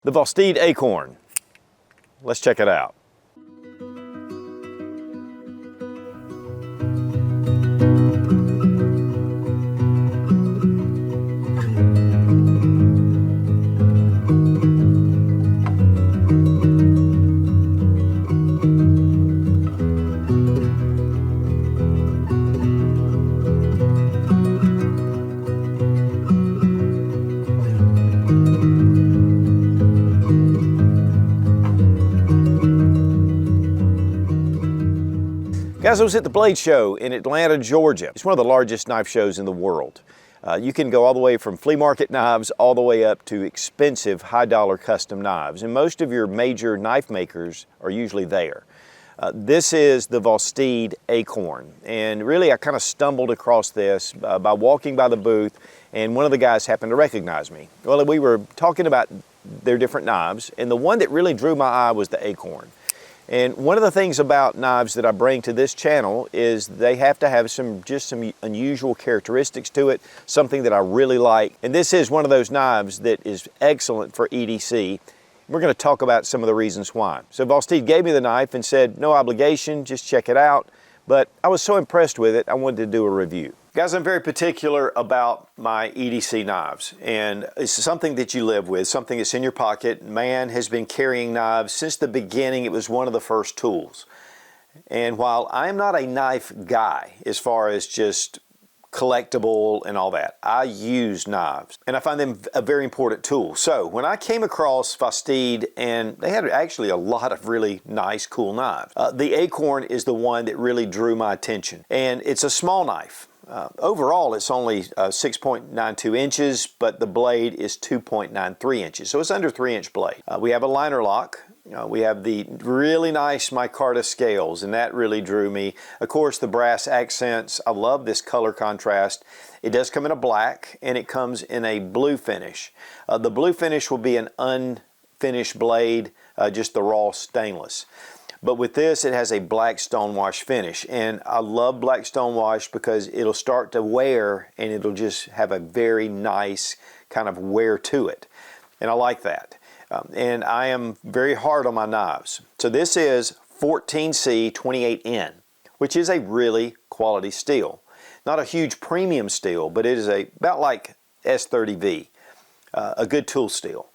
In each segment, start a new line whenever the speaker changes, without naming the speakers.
The Vosteed Acorn. Let's check it out. Guys, I was at the Blade Show in Atlanta, Georgia. It's one of the largest knife shows in the world. You can go all the way from flea market knives all the way up to expensive high-dollar custom knives. And most of your major knife makers are usually there. This is the Vosteed Acorn. And really, I kind of stumbled across this by walking by the booth, and one of the guys happened to recognize me. Well, we were talking about their different knives, and the one that really drew my eye was the Acorn. And one of the things about knives that I bring to this channel is they have to have some unusual characteristics to it, something that I really like. And this is one of those knives that is excellent for EDC. We're going to talk about some of the reasons why. So Vosteed gave me the knife and said, no obligation, just check it out. But I was so impressed with it, I wanted to do a review. Guys, I'm very particular about my EDC knives, and it's something that you live with, something that's in your pocket. Man has been carrying knives since the beginning. It was one of the first tools. And while I'm not a knife guy as far as just collectible and all that, I use knives, and I find them a very important tool. So when I came across Vosteed, and they had actually a lot of really nice, cool knives, the Acorn is the one that really drew my attention. And it's a small knife. Overall, it's only 6.92 inches, but the blade is 2.93 inches, so it's under 3-inch blade. We have a liner lock. We have the really nice micarta scales, and that really drew me. Of course, the brass accents. I love this color contrast. It does come in a black, and it comes in a blue finish. The blue finish will be an unfinished blade, just the raw stainless. But with this, it has a black stonewash finish, and I love black stonewash because it'll start to wear, and it'll just have a very nice kind of wear to it, and I like that. And I am very hard on my knives. So this is 14C 28N, which is a really quality steel. Not a huge premium steel, but it is about like S30V, a good tool steel.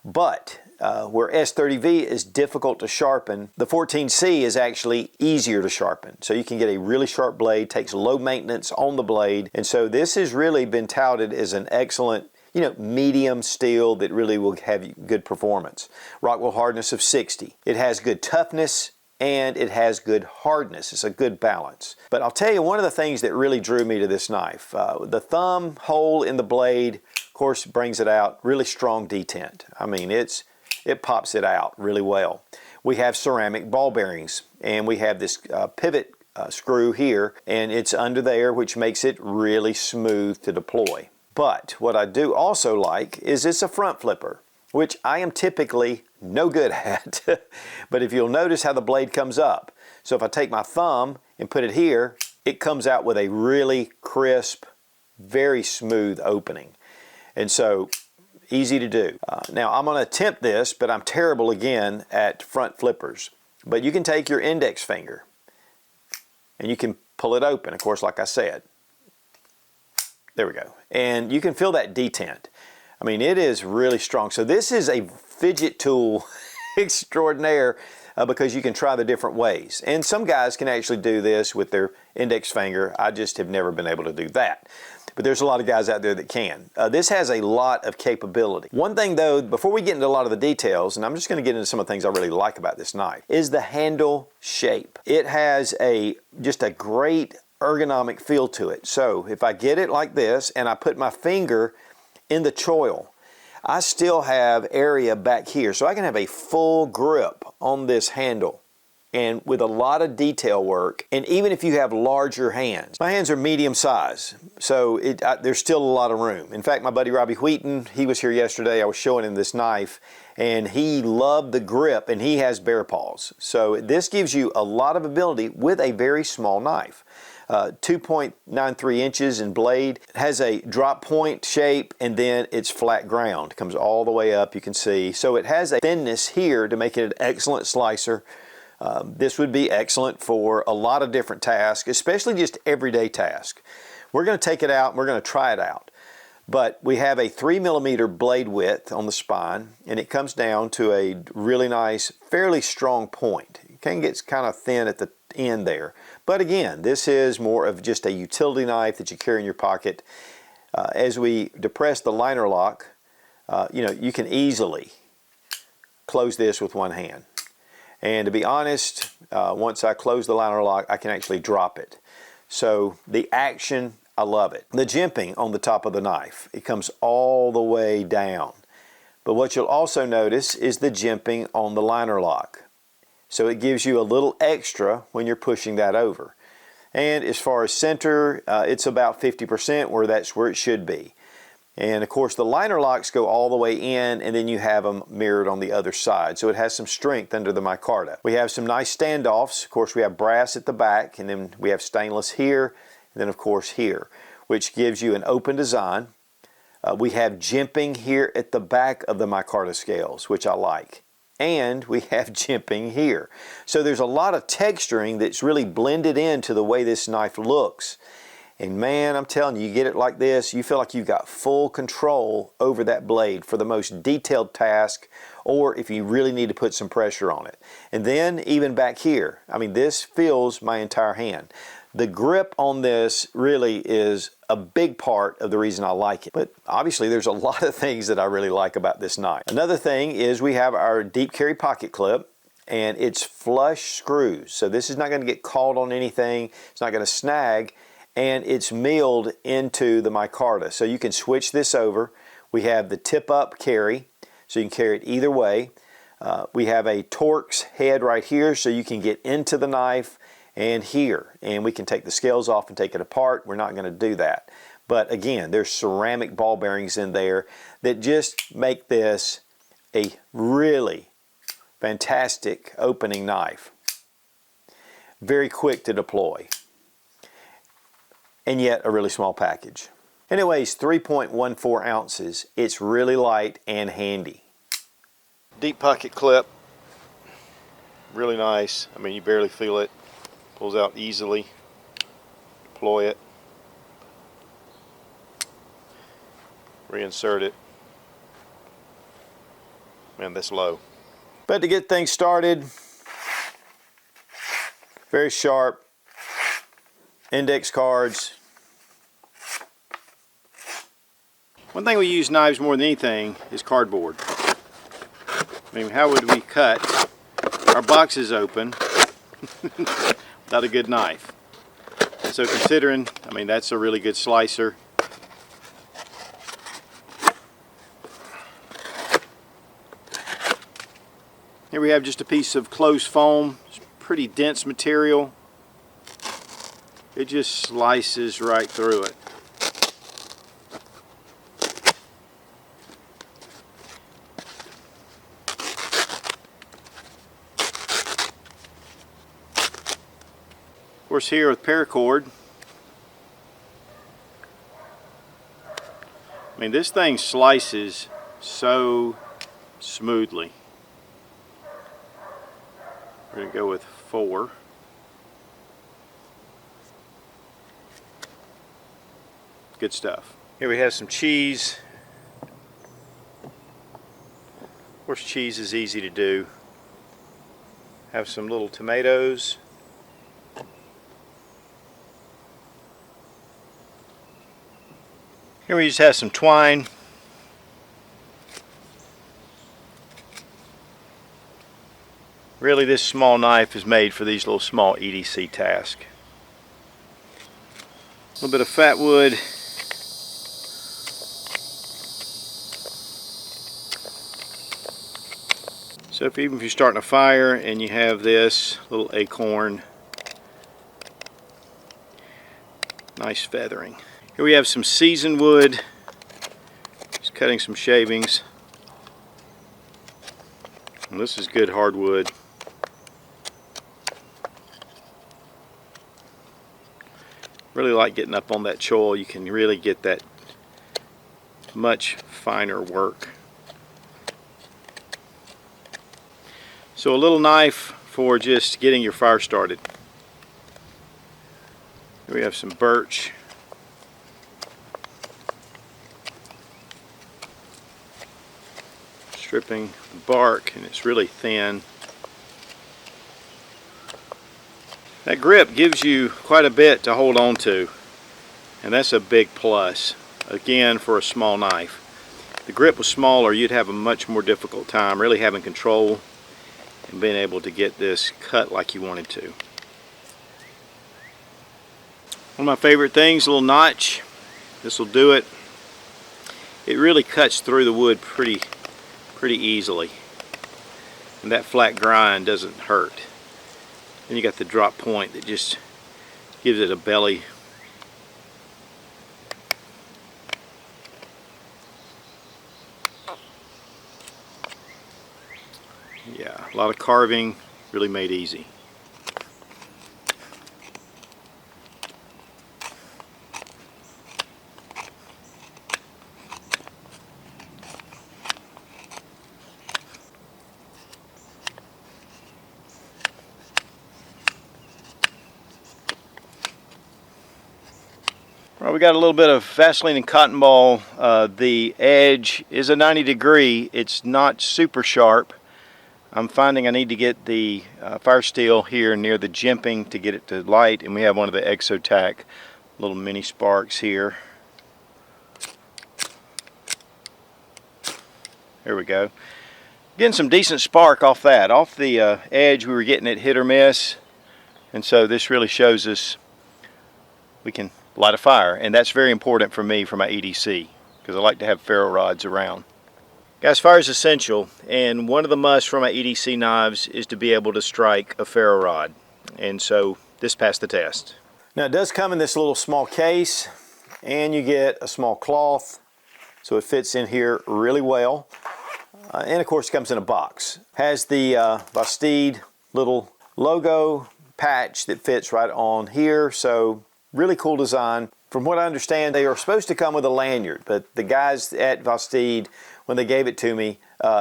But where S30V is difficult to sharpen, the 14C is actually easier to sharpen. So you can get a really sharp blade, takes low maintenance on the blade, and so this has really been touted as an excellent, medium steel that really will have good performance. Rockwell hardness of 60. It has good toughness and it has good hardness. It's a good balance. But I'll tell you, one of the things that really drew me to this knife, the thumb hole in the blade, of course, brings it out. Really strong detent. I mean, it pops it out really well. We have ceramic ball bearings, and we have this pivot screw here, and it's under there, which makes it really smooth to deploy. But what I do also like is it's a front flipper, which I am typically no good at. But if you'll notice how the blade comes up. So if I take my thumb and put it here, it comes out with a really crisp, very smooth opening. And so easy to do. Now I'm going to attempt this, but I'm terrible again at front flippers. But you can take your index finger and you can pull it open, of course, like I said. There we go. And you can feel that detent. I mean, it is really strong. So this is a fidget tool extraordinaire because you can try the different ways. And some guys can actually do this with their index finger. I just have never been able to do that. But there's a lot of guys out there that can. This has a lot of capability. One thing though, before we get into a lot of the details, and I'm just going to get into some of the things I really like about this knife, is the handle shape. It has just a great ergonomic feel to it. So if I get it like this and I put my finger in the choil, I still have area back here, so I can have a full grip on this handle, and with a lot of detail work. And even if you have larger hands, my hands are medium size, so there's still a lot of room. In fact, my buddy Robbie Wheaton, he was here yesterday. I was showing him this knife, and he loved the grip, and he has bear paws. So this gives you a lot of ability with a very small knife. 2.93 inches in blade. It has a drop point shape, and then it's flat ground. It comes all the way up, you can see. So it has a thinness here to make it an excellent slicer. This would be excellent for a lot of different tasks, especially just everyday tasks. We're going to take it out and we're going to try it out. But we have a 3mm blade width on the spine, and it comes down to a really nice, fairly strong point. It can get kind of thin at the end there. But again, this is more of just a utility knife that you carry in your pocket. As we depress the liner lock, you can easily close this with one hand. And to be honest, once I close the liner lock, I can actually drop it. So the action, I love it. The jimping on the top of the knife, it comes all the way down. But what you'll also notice is the jimping on the liner lock. So it gives you a little extra when you're pushing that over. And as far as center, it's about 50% that's where it should be. And of course the liner locks go all the way in, and then you have them mirrored on the other side. So it has some strength under the micarta. We have some nice standoffs. Of course we have brass at the back, and then we have stainless here, and then of course here, which gives you an open design. We have jimping here at the back of the micarta scales, which I like. And we have jimping here. So there's a lot of texturing that's really blended into the way this knife looks. And man, I'm telling you, you get it like this, you feel like you've got full control over that blade for the most detailed task, or if you really need to put some pressure on it. And then even back here, I mean, this fills my entire hand. The grip on this really is a big part of the reason I like it. But obviously there's a lot of things that I really like about this knife. Another thing is we have our deep carry pocket clip, and it's flush screws. So this is not going to get caught on anything. It's not going to snag, and it's milled into the micarta. So you can switch this over. We have the tip up carry, so you can carry it either way. We have a Torx head right here, so you can get into the knife and here, and we can take the scales off and take it apart. We're not going to do that. But again, there's ceramic ball bearings in there that just make this a really fantastic opening knife. Very quick to deploy, and yet a really small package. And it weighs 3.14 ounces. It's really light and handy. Deep pocket clip, really nice. I mean, you barely feel it. Pulls out easily. Deploy it. Reinsert it. Man, that's low. But to get things started, very sharp. Index cards. One thing we use knives more than anything is cardboard. I mean, how would we cut our boxes open without a good knife? And so considering, I mean, that's a really good slicer. Here we have just a piece of closed foam. It's pretty dense material. It just slices right through it. Of course, here with paracord, I mean, this thing slices so smoothly. We're going to go with 4. Good stuff. Here we have some cheese. Of course, cheese is easy to do. Have some little tomatoes. Here we just have some twine. Really, this small knife is made for these little small EDC tasks. A little bit of fat wood. So even if you're starting a fire and you have this little acorn, nice feathering. Here we have some seasoned wood, just cutting some shavings. And this is good hardwood. Really like getting up on that choil. You can really get that much finer work. So a little knife for just getting your fire started. We have some birch. Stripping the bark, and it's really thin. That grip gives you quite a bit to hold on to, and that's a big plus, again, for a small knife. If the grip was smaller, you'd have a much more difficult time really having control and being able to get this cut like you wanted to. One of my favorite things, a little notch. This will do it. It really cuts through the wood pretty easily, and that flat grind doesn't hurt. Then you got the drop point that just gives it a belly. Yeah, a lot of carving, really made easy. Well, we got a little bit of Vaseline and cotton ball. The edge is a 90°. It's not super sharp. I'm finding I need to get the fire steel here near the jimping to get it to light, and we have one of the Exotac little mini sparks here. There we go. Getting some decent spark off that. Off the edge we were getting it hit or miss, and so this really shows us we can light a fire, and that's very important for me for my EDC because I like to have ferro rods around. Guys, fire is essential, and one of the musts for my EDC knives is to be able to strike a ferro rod, and so this passed the test. Now it does come in this little small case, and you get a small cloth, so it fits in here really well, and of course it comes in a box. Has the Vosteed little logo patch that fits right on here, so really cool design. From what I understand, they are supposed to come with a lanyard, but the guys at Vosteed, when they gave it to me,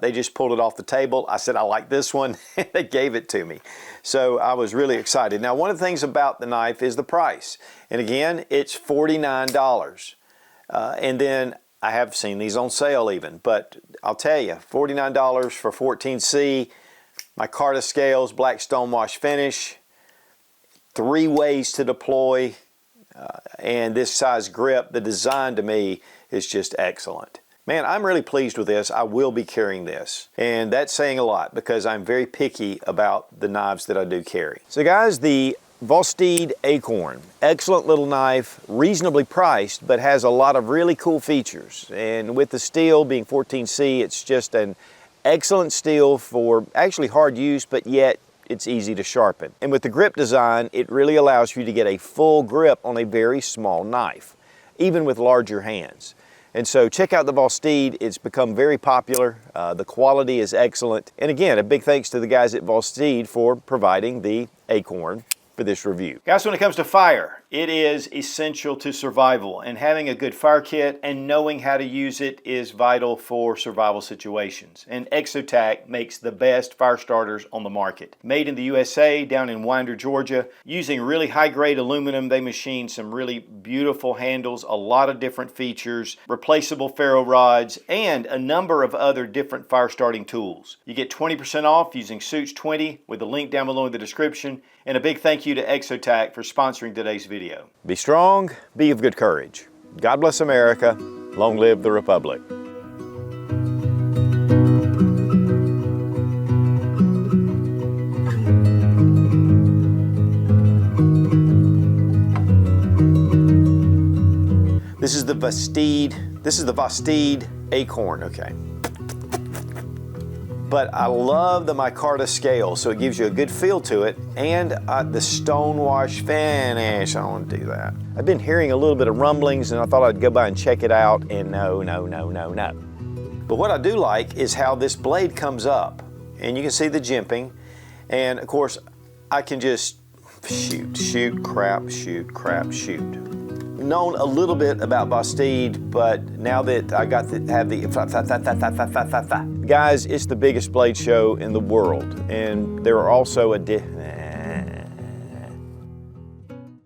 they just pulled it off the table. I said, I like this one, and they gave it to me. So I was really excited. Now, one of the things about the knife is the price. And again, it's $49. And then I have seen these on sale even, but I'll tell you, $49 for 14C, micarta scales, black stonewash finish, 3 ways to deploy, and this size grip. The design to me is just excellent. Man, I'm really pleased with this. I will be carrying this, and that's saying a lot because I'm very picky about the knives that I do carry. So guys, the Vosteed Acorn, excellent little knife, reasonably priced, but has a lot of really cool features. And with the steel being 14C, it's just an excellent steel for actually hard use, but yet it's easy to sharpen. And with the grip design, it really allows you to get a full grip on a very small knife, even with larger hands. And so check out the Vosteed. It's become very popular. The quality is excellent. And again, a big thanks to the guys at Vosteed for providing the Acorn for this review. Guys, when it comes to fire, it is essential to survival, and having a good fire kit and knowing how to use it is vital for survival situations. And Exotac makes the best fire starters on the market. Made in the USA, down in Winder, Georgia, using really high-grade aluminum. They machine some really beautiful handles, a lot of different features, replaceable ferro rods, and a number of other different fire starting tools. You get 20% off using Sootch 20 with the link down below in the description. And a big thank you to Exotac for sponsoring today's video. Be strong, be of good courage. God bless America. Long live the Republic. This is the Vosteed Acorn, okay. But I love the micarta scale, so it gives you a good feel to it, and the stonewash finish. I don't want to do that. I've been hearing a little bit of rumblings, and I thought I'd go by and check it out, and no. But what I do like is how this blade comes up, and you can see the jimping, and of course I can just shoot, shoot, crap, shoot, crap, shoot. Known a little bit about Vosteed, but now that I got to have the guys, it's the biggest blade show in the world, and there are also